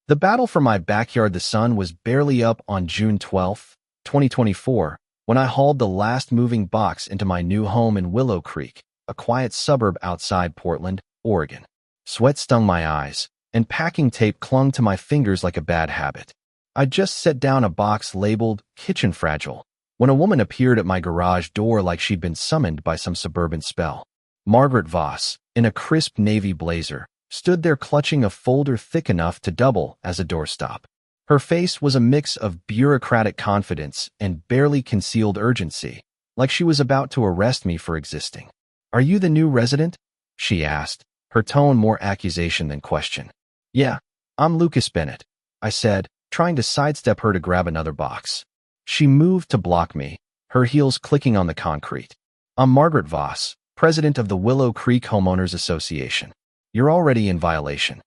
The battle for my backyard. The sun was barely up on June 12, 2024, when I hauled the last moving box into my new home in Willow Creek, a quiet suburb outside Portland, Oregon. Sweat stung my eyes, and packing tape clung to my fingers like a bad habit. I just set down a box labeled Kitchen Fragile when a woman appeared at my garage door like she'd been summoned by some suburban spell. Margaret Voss, in a crisp navy blazer, stood there clutching a folder thick enough to double as a doorstop. Her face was a mix of bureaucratic confidence and barely concealed urgency, like she was about to arrest me for existing. "Are you the new resident?" she asked, her tone more accusation than question. "Yeah, I'm Lucas Bennett," I said, trying to sidestep her to grab another box. She moved to block me, her heels clicking on the concrete. "I'm Margaret Voss, president of the Willow Creek Homeowners Association. You're already in violation.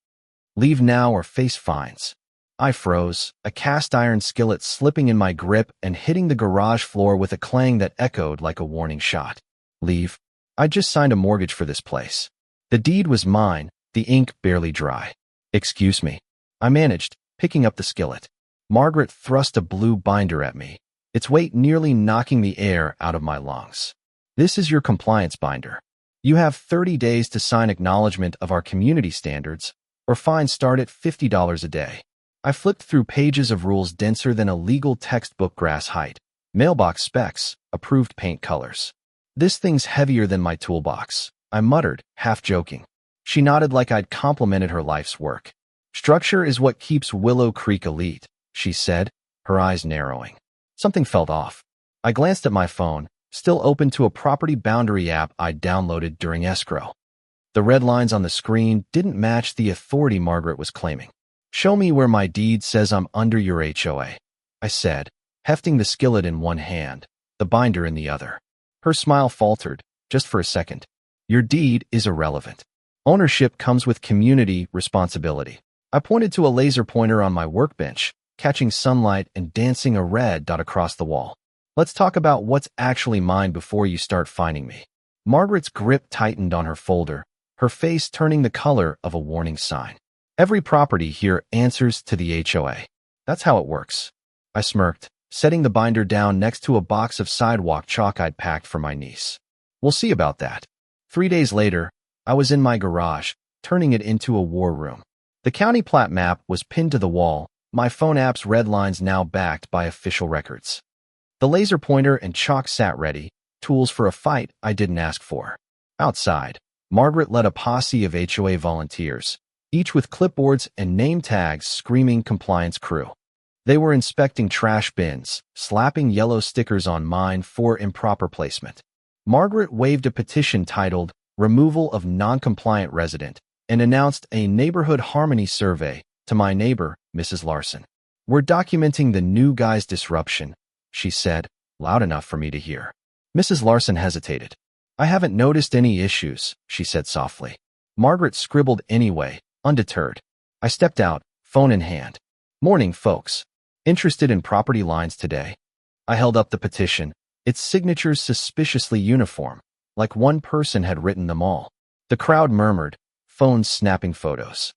Leave now or face fines." I froze, a cast iron skillet slipping in my grip and hitting the garage floor with a clang that echoed like a warning shot. "Leave? I just signed a mortgage for this place. The deed was mine, the ink barely dry." "Excuse me," I managed, picking up the skillet. Margaret thrust a blue binder at me, its weight nearly knocking the air out of my lungs. "This is your compliance binder. You have 30 days to sign acknowledgement of our community standards, or fines start at $50 a day." I flipped through pages of rules denser than a legal textbook grass height. Mailbox specs, approved paint colors. "This thing's heavier than my toolbox," I muttered, half joking. She nodded like I'd complimented her life's work. "Structure is what keeps Willow Creek elite," she said, her eyes narrowing. Something felt off. I glanced at my phone, still open to a property boundary app I'd downloaded during escrow. The red lines on the screen didn't match the authority Margaret was claiming. "Show me where my deed says I'm under your HOA," I said, hefting the skillet in one hand, the binder in the other. Her smile faltered, just for a second. "Your deed is irrelevant. Ownership comes with community responsibility." I pointed to a laser pointer on my workbench, catching sunlight and dancing a red dot across the wall. "Let's talk about what's actually mine before you start fining me." Margaret's grip tightened on her folder, her face turning the color of a warning sign. "Every property here answers to the HOA. That's how it works." I smirked, setting the binder down next to a box of sidewalk chalk I'd packed for my niece. "We'll see about that." 3 days later, I was in my garage, turning it into a war room. The county plat map was pinned to the wall, my phone app's red lines now backed by official records. The laser pointer and chalk sat ready, tools for a fight I didn't ask for. Outside, Margaret led a posse of HOA volunteers, each with clipboards and name tags screaming compliance crew. They were inspecting trash bins, slapping yellow stickers on mine for improper placement. Margaret waved a petition titled "Removal of Non-Compliant Resident" and announced a neighborhood harmony survey to my neighbor, Mrs. Larson. "We're documenting the new guy's disruption," she said, loud enough for me to hear. Mrs. Larson hesitated. "I haven't noticed any issues," she said softly. Margaret scribbled anyway, undeterred. I stepped out, phone in hand. "Morning, folks. Interested in property lines today?" I held up the petition, its signatures suspiciously uniform, like one person had written them all. The crowd murmured, phones snapping photos.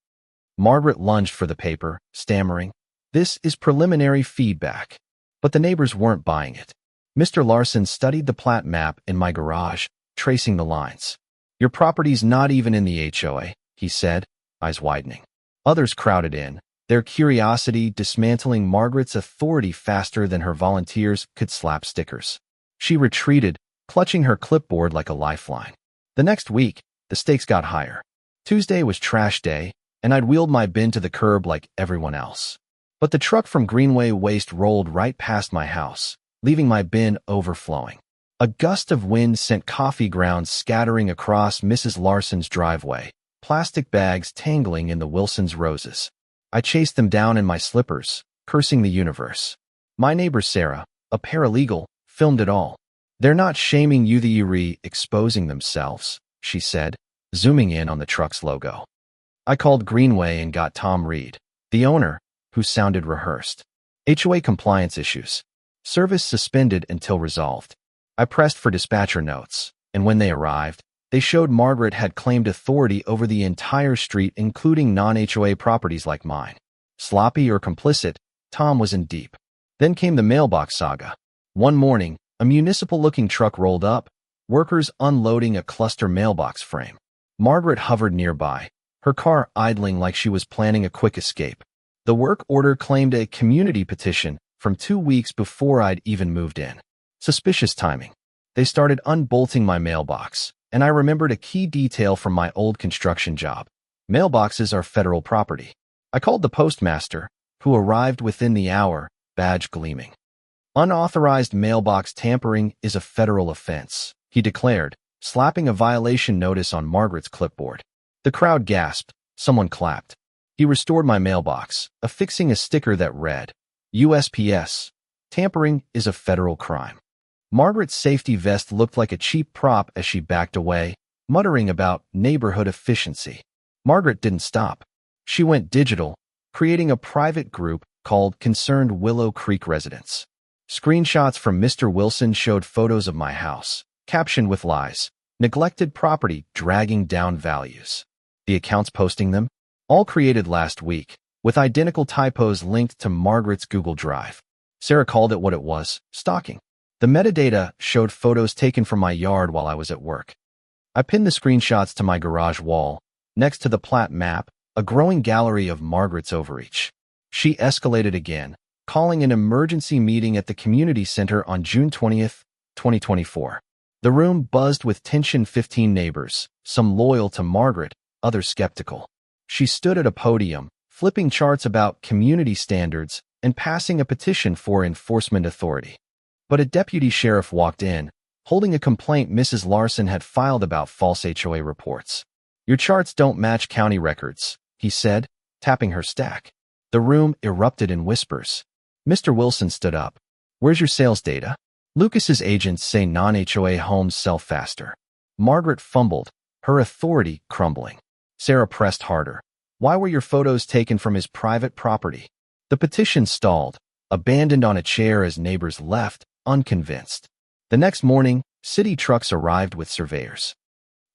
Margaret lunged for the paper, stammering, "This is preliminary feedback." But the neighbors weren't buying it. Mr. Larson studied the plat map in my garage, tracing the lines. "Your property's not even in the HOA," he said, eyes widening. Others crowded in, their curiosity dismantling Margaret's authority faster than her volunteers could slap stickers. She retreated, clutching her clipboard like a lifeline. The next week, the stakes got higher. Tuesday was trash day, and I'd wheeled my bin to the curb like everyone else. But the truck from Greenway Waste rolled right past my house, leaving my bin overflowing. A gust of wind sent coffee grounds scattering across Mrs. Larson's driveway, plastic bags tangling in the Wilson's roses. I chased them down in my slippers, cursing the universe. My neighbor Sarah, a paralegal, filmed it all. "They're not shaming you, the exposing themselves," she said, zooming in on the truck's logo. I called Greenway and got Tom Reed, the owner, who sounded rehearsed. "HOA compliance issues. Service suspended until resolved." I pressed for dispatcher notes, and when they arrived, they showed Margaret had claimed authority over the entire street, including non-HOA properties like mine. Sloppy or complicit, Tom was in deep. Then came the mailbox saga. One morning, a municipal-looking truck rolled up, workers unloading a cluster mailbox frame. Margaret hovered nearby, her car idling like she was planning a quick escape. The work order claimed a community petition from 2 weeks before I'd even moved in. Suspicious timing. They started unbolting my mailbox, and I remembered a key detail from my old construction job. Mailboxes are federal property. I called the postmaster, who arrived within the hour, badge gleaming. Unauthorized mailbox tampering is a federal offense, he declared, slapping a violation notice on Margaret's clipboard. The crowd gasped. Someone clapped. He restored my mailbox, affixing a sticker that read, USPS. Tampering is a federal crime. Margaret's safety vest looked like a cheap prop as she backed away, muttering about neighborhood efficiency. Margaret didn't stop. She went digital, creating a private group called Concerned Willow Creek Residents. Screenshots from Mr. Wilson showed photos of my house, captioned with lies, neglected property dragging down values. The accounts posting them? All created last week, with identical typos linked to Margaret's Google Drive. Sarah called it what it was, stalking. The metadata showed photos taken from my yard while I was at work. I pinned the screenshots to my garage wall, next to the plat map, a growing gallery of Margaret's overreach. She escalated again, calling an emergency meeting at the community center on June 20th, 2024. The room buzzed with tension. 15 neighbors, some loyal to Margaret, others skeptical. She stood at a podium, flipping charts about community standards and passing a petition for enforcement authority. But a deputy sheriff walked in, holding a complaint Mrs. Larson had filed about false HOA reports. Your charts don't match county records, he said, tapping her stack. The room erupted in whispers. Mr. Wilson stood up. Where's your sales data? Lucas's agents say non-HOA homes sell faster. Margaret fumbled, her authority crumbling. Sarah pressed harder. Why were your photos taken from his private property? The petition stalled, abandoned on a chair as neighbors left, unconvinced. The next morning, city trucks arrived with surveyors.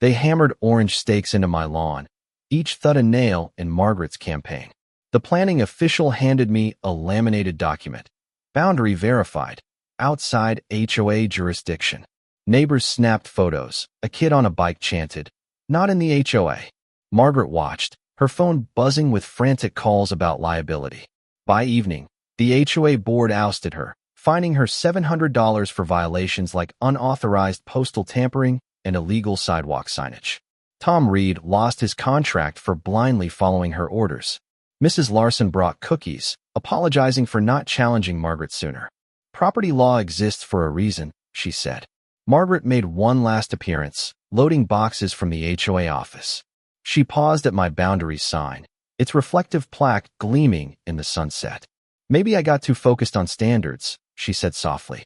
They hammered orange stakes into my lawn, each thud a nail in Margaret's campaign. The planning official handed me a laminated document. Boundary verified. Outside HOA jurisdiction. Neighbors snapped photos. A kid on a bike chanted, "Not in the HOA." Margaret watched, her phone buzzing with frantic calls about liability. By evening, the HOA board ousted her, fining her $700 for violations like unauthorized postal tampering and illegal sidewalk signage. Tom Reed lost his contract for blindly following her orders. Mrs. Larson brought cookies, apologizing for not challenging Margaret sooner. Property law exists for a reason, she said. Margaret made one last appearance, loading boxes from the HOA office. She paused at my boundaries sign, its reflective plaque gleaming in the sunset. Maybe I got too focused on standards, she said softly.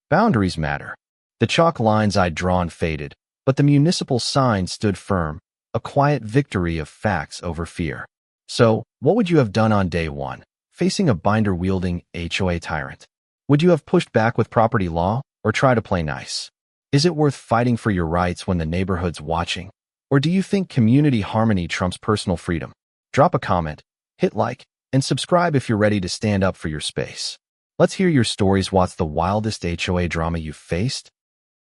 Boundaries matter. The chalk lines I'd drawn faded, but the municipal sign stood firm, a quiet victory of facts over fear. So, what would you have done on day one, facing a binder-wielding HOA tyrant? Would you have pushed back with property law, or try to play nice? Is it worth fighting for your rights when the neighborhood's watching? Or do you think community harmony trumps personal freedom? Drop a comment, hit like, and subscribe if you're ready to stand up for your space. Let's hear your stories. What's the wildest HOA drama you've faced?